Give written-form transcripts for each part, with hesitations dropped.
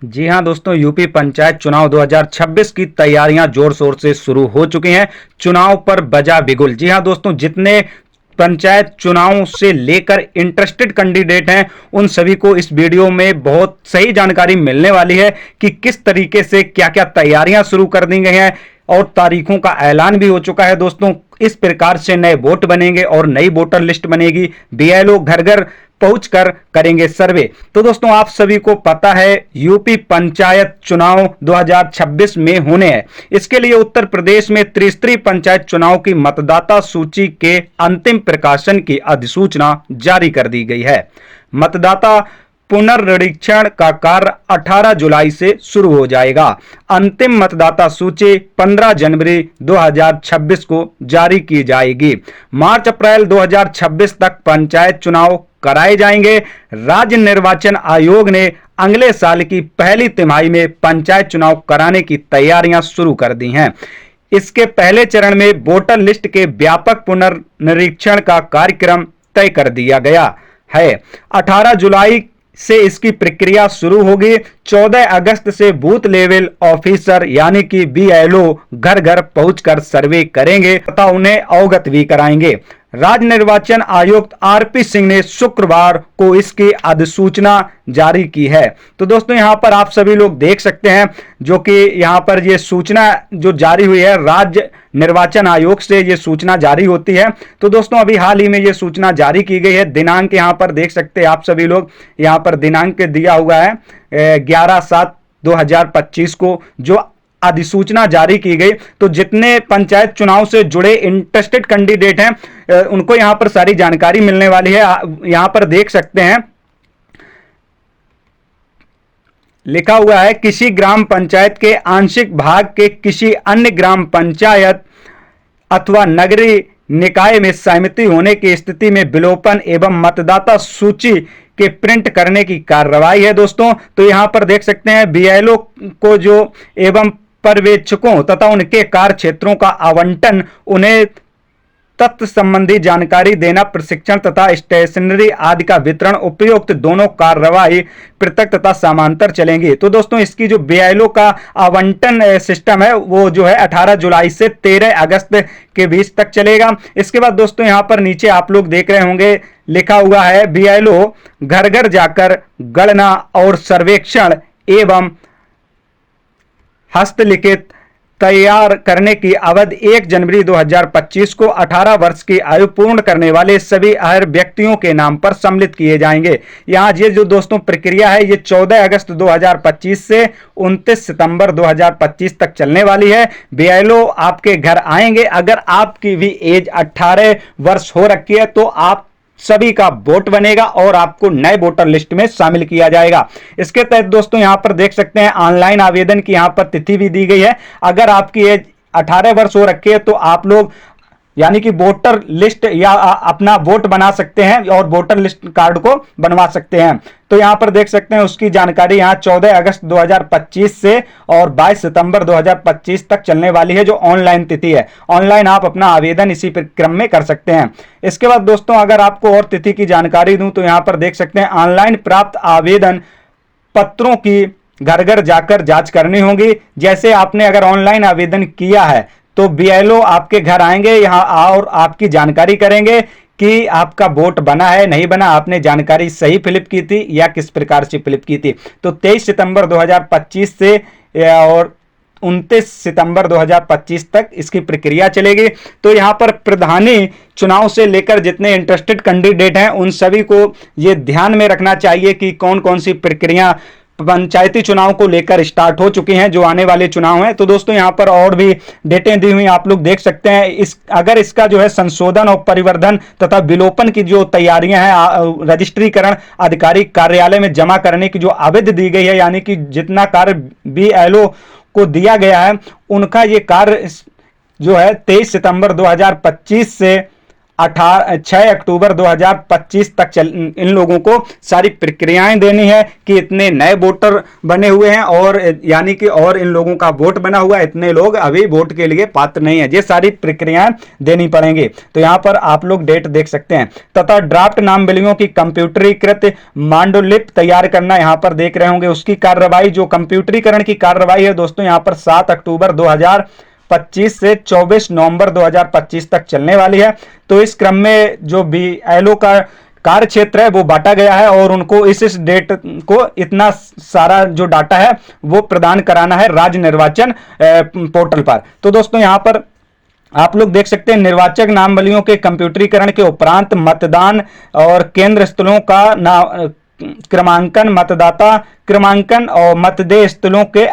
जी हां दोस्तों, यूपी पंचायत चुनाव 2026 की तैयारियां जोर शोर से शुरू हो चुकी हैं। चुनाव पर बजा बिगुल। जी हां दोस्तों, जितने पंचायत चुनाव से लेकर इंटरेस्टेड कैंडिडेट हैं उन सभी को इस वीडियो में बहुत सही जानकारी मिलने वाली है कि किस तरीके से क्या क्या तैयारियां शुरू कर दी गई हैं और तारीखों का ऐलान भी हो चुका है। दोस्तों, इस प्रकार से नए वोट बनेंगे और नई वोटर लिस्ट बनेगी। बीएलओ घर घर पहुंचकर करेंगे सर्वे। तो दोस्तों, आप सभी को पता है यूपी पंचायत चुनाव 2026 में होने हैं। इसके लिए उत्तर प्रदेश में त्रिस्तरीय पंचायत चुनाव की मतदाता सूची के अंतिम प्रकाशन की अधिसूचना जारी कर दी गई है। मतदाता पुनर्निरीक्षण का कार्य 18 जुलाई से शुरू हो जाएगा। अंतिम मतदाता सूची 15 जनवरी 2026 को जारी की जाएगी। मार्च अप्रैल 2026 तक पंचायत चुनाव कराए जाएंगे। राज्य निर्वाचन आयोग ने अगले साल की पहली तिमाही में पंचायत चुनाव कराने की तैयारियां शुरू कर दी हैं। इसके पहले चरण में वोटर लिस्ट के व्यापक पुनर्निरीक्षण का कार्यक्रम तय कर दिया गया है। 18 जुलाई से इसकी प्रक्रिया शुरू होगी। 14 अगस्त से बूथ लेवल ऑफिसर यानी कि बीएलओ घर घर पहुंचकर सर्वे करेंगे तथा उन्हें अवगत भी कराएंगे। राज्य निर्वाचन आयुक्त आरपी सिंह ने शुक्रवार को इसकी अधिसूचना जारी की है। तो दोस्तों, यहां पर आप सभी लोग देख सकते हैं जो कि यहां पर ये सूचना जो जारी हुई है, राज्य निर्वाचन आयोग से ये सूचना जारी होती है। तो दोस्तों, अभी हाल ही में ये सूचना जारी की गई है। दिनांक यहां पर देख सकते हैं आप सभी लोग, यहां पर दिनांक दिया हुआ है 11/7/2025 को जो अधिसूचना जारी की गई। तो जितने पंचायत चुनाव से जुड़े इंटरेस्टेड कैंडिडेट हैं उनको यहां पर सारी जानकारी मिलने वाली है। यहां पर देख सकते हैं लिखा हुआ है, किसी ग्राम पंचायत के आंशिक भाग के किसी अन्य ग्राम पंचायत अथवा नगरीय निकाय में सहमति होने की स्थिति में विलोपन एवं मतदाता सूची के प्रिंट करने की कार्रवाई है। दोस्तों, तो यहां पर देख सकते हैं बीएलओ को जो एवं पर्यवेक्षकों तथा उनके कार्य क्षेत्रों का आवंटन, उन्हें तत्व संबंधी जानकारी देना, प्रशिक्षण तथा स्टेशनरी आदि का वितरण, उपयुक्त दोनों कार्रवाई पृथक तथा समांतर चलेंगी। तो दोस्तों, इसकी जो बीएलओ का आवंटन सिस्टम है वो जो है 18 जुलाई से 13 अगस्त के बीच तक चलेगा। इसके बाद दोस्तों, यहां पर नीचे आप लोग देख रहे होंगे लिखा हुआ है, बीएलओ घर घर जाकर गणना और सर्वेक्षण एवं हस्तलिखित तैयार करने की अवधि 1 जनवरी 2025 को 18 वर्ष की आयु पूर्ण करने वाले सभी अर्ह व्यक्तियों के नाम पर सम्मिलित किए जाएंगे। यहाँ ये जो दोस्तों प्रक्रिया है ये 14 अगस्त 2025 से 29 सितंबर 2025 तक चलने वाली है। बीएलओ आपके घर आएंगे। अगर आपकी भी एज 18 वर्ष हो रखी है तो आप सभी का वोट बनेगा और आपको नए वोटर लिस्ट में शामिल किया जाएगा। इसके तहत दोस्तों, यहां पर देख सकते हैं ऑनलाइन आवेदन की यहां पर तिथि भी दी गई है। अगर आपकी एज 18 वर्ष हो रखी है तो आप लोग यानी कि वोटर लिस्ट या अपना वोट बना सकते हैं और वोटर लिस्ट कार्ड को बनवा सकते हैं। तो यहां पर देख सकते हैं उसकी जानकारी यहां 14 अगस्त 2025 से और 22 सितंबर 2025 तक चलने वाली है जो ऑनलाइन तिथि है। ऑनलाइन आप अपना आवेदन इसी क्रम में कर सकते हैं। इसके बाद दोस्तों, अगर आपको और तिथि की जानकारी दूं तो यहां पर देख सकते हैं ऑनलाइन प्राप्त आवेदन पत्रों की घर घर जाकर जांच करनी होगी। जैसे आपने अगर ऑनलाइन आवेदन किया है तो बीएलओ आपके घर आएंगे यहाँ और आपकी जानकारी करेंगे कि आपका वोट बना है नहीं बना, आपने जानकारी सही फिलिप की थी या किस प्रकार से फिलिप की थी। तो 23 सितंबर 2025 से और 29 सितंबर 2025 तक इसकी प्रक्रिया चलेगी। तो यहाँ पर प्रधानी चुनाव से लेकर जितने इंटरेस्टेड कैंडिडेट हैं उन सभी को ये ध्यान में रखना चाहिए कि कौन कौन सी प्रक्रिया पंचायती चुनाव को लेकर स्टार्ट हो चुकी हैं जो आने वाले चुनाव हैं। तो दोस्तों, यहां पर और भी डेटें दी हुई आप लोग देख सकते हैं। अगर इसका जो है संशोधन और परिवर्धन तथा विलोपन की जो तैयारियां हैं रजिस्ट्रीकरण अधिकारी कार्यालय में जमा करने की जो अवधि दी गई है, यानी कि जितना कार्य बीएलओ को दिया गया है उनका ये कार्य जो है 23 सितंबर 2025 से 6 अक्टूबर 2025 तक इन लोगों को सारी प्रक्रियाएं देनी है कि इतने नए वोटर बने हुए हैं और यानी कि और इन लोगों का वोट बना हुआ है, इतने लोग अभी वोट के लिए पात्र नहीं है, ये सारी प्रक्रियाएं देनी पड़ेंगी। तो यहां पर आप लोग डेट देख सकते हैं। तथा ड्राफ्ट नाम बलियों की कंप्यूटरीकृत मांडलिप तैयार करना, यहां पर देख रहे होंगे उसकी कार्रवाई, जो कंप्यूटरीकरण की कार्रवाई है दोस्तों यहां पर 7 अक्टूबर 2025 से 24 नवंबर 2025 तक चलने वाली है। तो इस क्रम में जो बीएलओ का कार्य क्षेत्र है वो बांटा गया है और उनको इस डेट को इतना सारा जो डाटा है वो प्रदान कराना है राज्य निर्वाचन पोर्टल पर। तो दोस्तों यहां पर आप लोग देख सकते हैं निर्वाचक नामावलियों के कंप्यूटरीकरण के उपरांत मतदान और केंद्र स्थलों का क्रमांकन, मतदाता क्रमांकन और मतदेय स्थलों के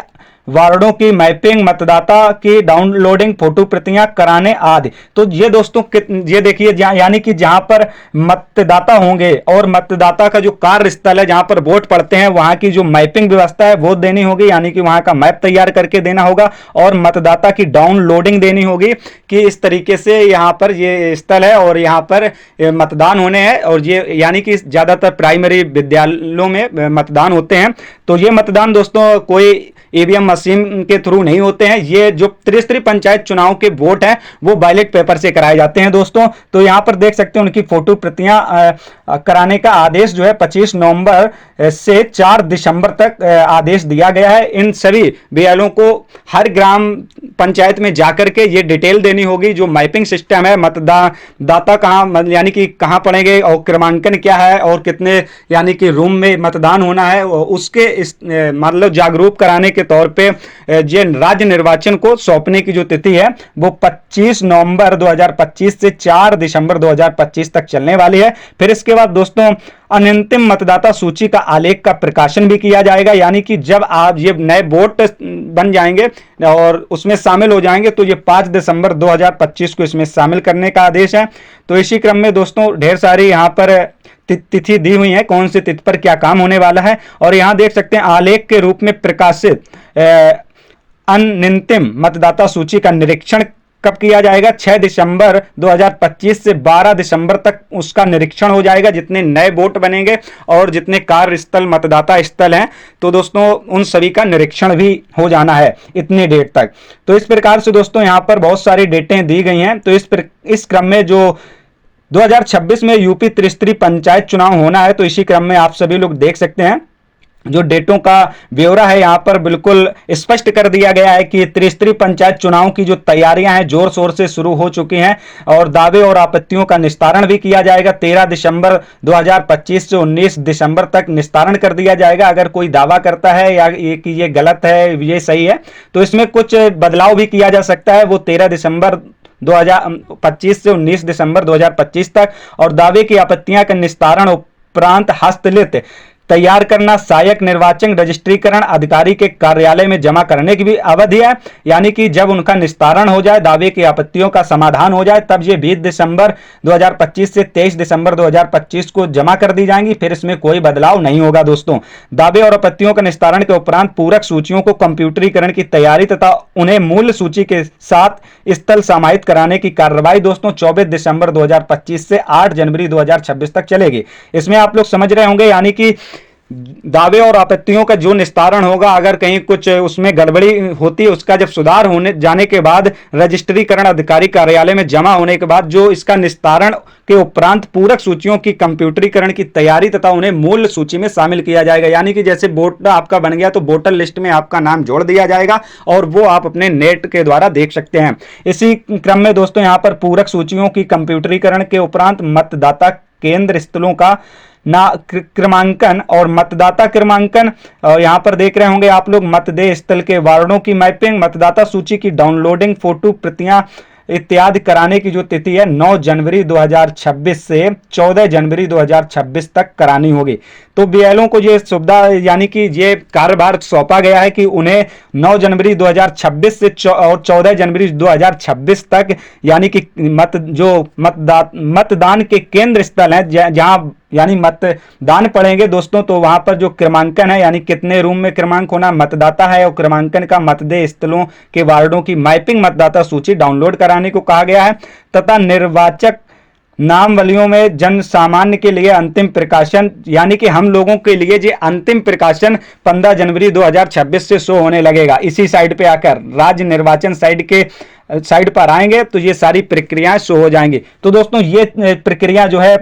वार्डों की मैपिंग, मतदाता की डाउनलोडिंग, फोटो प्रतियां कराने आदि। तो ये दोस्तों ये देखिए यानी कि जहां पर मतदाता होंगे और मतदाता का जो कार्य स्थल है जहां पर वोट पड़ते हैं वहां की जो मैपिंग व्यवस्था है वो देनी होगी, यानी कि वहां का मैप तैयार करके देना होगा और मतदाता की डाउनलोडिंग देनी होगी कि इस तरीके से यहाँ पर ये स्थल है और यहाँ पर मतदान होने हैं। और ये यानी कि ज्यादातर प्राइमरी विद्यालयों में मतदान होते हैं। तो ये मतदान दोस्तों कोई ईवीएम मशीन के थ्रू नहीं होते हैं, ये जो त्रिस्तरीय पंचायत चुनाव के वोट हैं वो बैलेट पेपर से कराए जाते हैं दोस्तों। तो यहां पर देख सकते हैं उनकी फोटो प्रतियां कराने का आदेश जो है 25 नवंबर से 4 दिसंबर तक आदेश दिया गया है। इन सभी बीएलओ को हर ग्राम पंचायत में जाकर के ये डिटेल देनी होगी, जो मैपिंग सिस्टम है, मतदाता कहाँ यानी कि कहाँ पड़ेंगे और क्रमांकन क्या है और कितने यानी कि रूम में मतदान होना है, उसके मतलब जागरूक कराने के तौर पे ये राज्य निर्वाचन को सौंपने की जो तिथि है वो 25 नवंबर 2025 से 4 दिसंबर 2025 तक चलने वाली है। फिर इसके बाद दोस्तों अनंतिम मतदाता सूची का आलेख का प्रकाशन भी किया जाएगा, यानी कि जब आप ये नए वोट बन जाएंगे और उसमें शामिल हो जाएंगे तो ये 5 दिसंबर 2025 को इसमें शामिल करने का आदेश है। तो इसी क्रम में दोस्तों ढेर सारी यहाँ पर तिथि दी हुई है, कौन सी तिथि पर क्या काम होने वाला है। और यहां देख सकते हैं आलेख के रूप में प्रकाशित अनंतिम मतदाता सूची का निरीक्षण कब किया जाएगा? 6 दिसंबर 2025 से 12 दिसंबर तक उसका निरीक्षण हो जाएगा, जितने नए वोट बनेंगे और जितने कार्यस्थल मतदाता स्थल हैं तो दोस्तों उन सभी का निरीक्षण भी हो जाना है इतनी डेट तक। तो इस प्रकार से दोस्तों यहां पर बहुत सारी डेटें दी गई हैं। तो इस क्रम में जो 2026 में यूपी त्रिस्तरीय पंचायत चुनाव होना है तो इसी क्रम में आप सभी लोग देख सकते हैं जो डेटों का ब्यौरा है यहाँ पर बिल्कुल स्पष्ट कर दिया गया है कि त्रिस्तरीय पंचायत चुनाव की जो तैयारियां हैं जोर शोर से शुरू हो चुकी हैं और दावे और आपत्तियों का निस्तारण भी किया जाएगा। 13 दिसंबर 2025 से 19 दिसंबर तक निस्तारण कर दिया जाएगा। अगर कोई दावा करता है या कि ये गलत है ये सही है तो इसमें कुछ बदलाव भी किया जा सकता है, वो 13 दिसंबर 2025 से 19 दिसंबर 2025 तक। और दावे की आपत्तियां का निस्तारण उपरांत हस्तलिखित तैयार करना सहायक निर्वाचन रजिस्ट्रीकरण अधिकारी के कार्यालय में जमा करने की भी अवधि है, यानी कि जब उनका निस्तारण हो जाए, दावे की आपत्तियों का समाधान हो जाए, तब ये 20 दिसंबर 2025 से 23 दिसंबर 2025 को जमा कर दी जाएंगी। फिर इसमें कोई बदलाव नहीं होगा दोस्तों। दावे और आपत्तियों के निस्तारण के उपरांत पूरक सूचियों को कंप्यूटरीकरण की तैयारी तथा उन्हें मूल सूची के साथ स्थल समाहित कराने की कार्रवाई दोस्तों 24 दिसंबर 2025 से 8 जनवरी 2026 तक चलेगी। इसमें आप लोग समझ रहे होंगे, यानी कि दावे और आपत्तियों का जो निस्तारण होगा, अगर कहीं कुछ उसमें गड़बड़ी होती है उसका जब सुधार होने जाने के बाद रजिस्ट्रीकरण अधिकारी कार्यालय में जमा होने के बाद जो इसका निस्तारण के उपरांत पूरक सूचियों की कंप्यूटरीकरण की तैयारी तथा उन्हें मूल सूची में शामिल किया जाएगा। यानी कि जैसे वोट आपका बन गया तो वोटर लिस्ट में आपका नाम जोड़ दिया जाएगा और वो आप अपने नेट के द्वारा देख सकते हैं। इसी क्रम में दोस्तों यहाँ पर पूरक सूचियों की कंप्यूटरीकरण के उपरांत मतदाता केंद्र स्थलों का क्रमांकन और मतदाता क्रमांकन, और यहां पर देख रहे होंगे आप लोग मतदेय स्थल के वार्डों की मैपिंग, मतदाता सूची की डाउनलोडिंग, फोटो प्रतियां इत्यादि कराने की जो तिथि है 9 जनवरी 2026 से 14 जनवरी 2026 तक करानी होगी। तो बीएलओ को ये सुविधा यानी कि ये कार्यभार सौंपा गया है कि उन्हें 9 जनवरी 2026 से और 14 जनवरी 2026 तक यानी कि मतदान के केंद्र स्थल हैं जहां यानी मतदान पड़ेंगे दोस्तों, तो वहां पर जो क्रमांकन है यानी कितने रूम में क्रमांक होना मतदाता है और क्रमांकन का मतदेय स्थलों के वार्डों की मैपिंग मतदाता सूची डाउनलोड कराने को कहा गया है। तथा निर्वाचक नामावलियों में जन सामान्य के लिए अंतिम प्रकाशन, यानी कि हम लोगों के लिए जो अंतिम प्रकाशन 15 जनवरी 2026 से शो होने लगेगा। इसी साइड पे आकर राज्य निर्वाचन साइड पर आएंगे तो ये सारी प्रक्रियाएं शो हो जाएंगी। तो दोस्तों ये प्रक्रिया जो है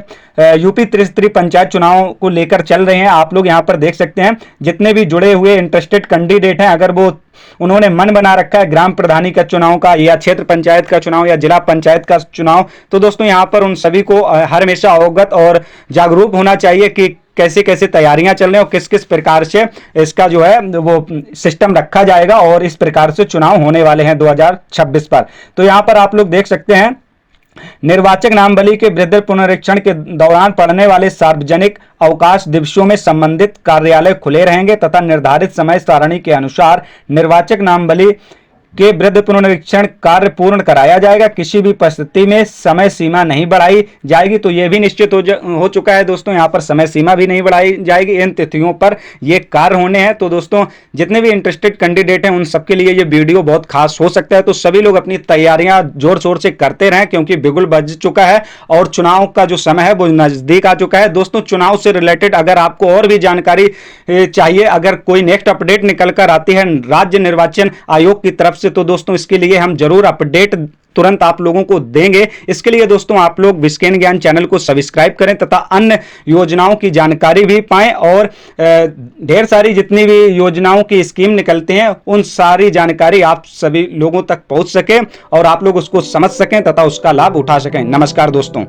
यूपी त्रिस्तरीय पंचायत चुनाव को लेकर चल रहे हैं। आप लोग यहाँ पर देख सकते हैं जितने भी जुड़े हुए इंटरेस्टेड कैंडिडेट हैं, अगर वो उन्होंने मन बना रखा है ग्राम प्रधानी का चुनाव का या क्षेत्र पंचायत का चुनाव या जिला पंचायत का चुनाव, तो दोस्तों यहाँ पर उन सभी को हर हमेशा अवगत और जागरूक होना चाहिए कि कैसे कैसे तैयारियां चल रही हैं और किस किस प्रकार से इसका जो है वो सिस्टम रखा जाएगा और इस प्रकार से चुनाव होने वाले हैं 2026 पर। तो यहां पर आप लोग देख सकते हैं निर्वाचक नामावली के वृद्धि पुनरीक्षण के दौरान पड़ने वाले सार्वजनिक अवकाश दिवसों में संबंधित कार्यालय खुले रहेंगे तथा निर्धारित समय सारणी के अनुसार निर्वाचक नामावली के वृद्धि पुनरीक्षण कार्य पूर्ण कराया जाएगा। किसी भी परिस्थिति में समय सीमा नहीं बढ़ाई जाएगी। तो यह भी निश्चित हो चुका है दोस्तों, यहाँ पर समय सीमा भी नहीं बढ़ाई जाएगी। इन तिथियों पर ये कार्य होने हैं। तो दोस्तों जितने भी इंटरेस्टेड कैंडिडेट हैं उन सबके लिए ये वीडियो बहुत खास हो सकता है। तो सभी लोग अपनी तैयारियां जोर शोर से करते रहें क्योंकि बिगुल बज चुका है और चुनाव का जो समय है वो नजदीक आ चुका है। दोस्तों चुनाव से रिलेटेड अगर आपको और भी जानकारी चाहिए, अगर कोई नेक्स्ट अपडेट निकल कर आती है राज्य निर्वाचन आयोग की तरफ से, तो दोस्तों इसके लिए हम जरूर अपडेट तुरंत आप लोगों को देंगे। इसके लिए दोस्तों आप लोग विस्केन ज्ञान चैनल को सब्सक्राइब करें तथा अन्य योजनाओं की जानकारी भी पाएं और ढेर सारी जितनी भी योजनाओं की स्कीम निकलती हैं उन सारी जानकारी आप सभी लोगों तक पहुंच सके और आप लोग उसको समझ सकें तथा उसका लाभ उठा सकें। नमस्कार दोस्तों।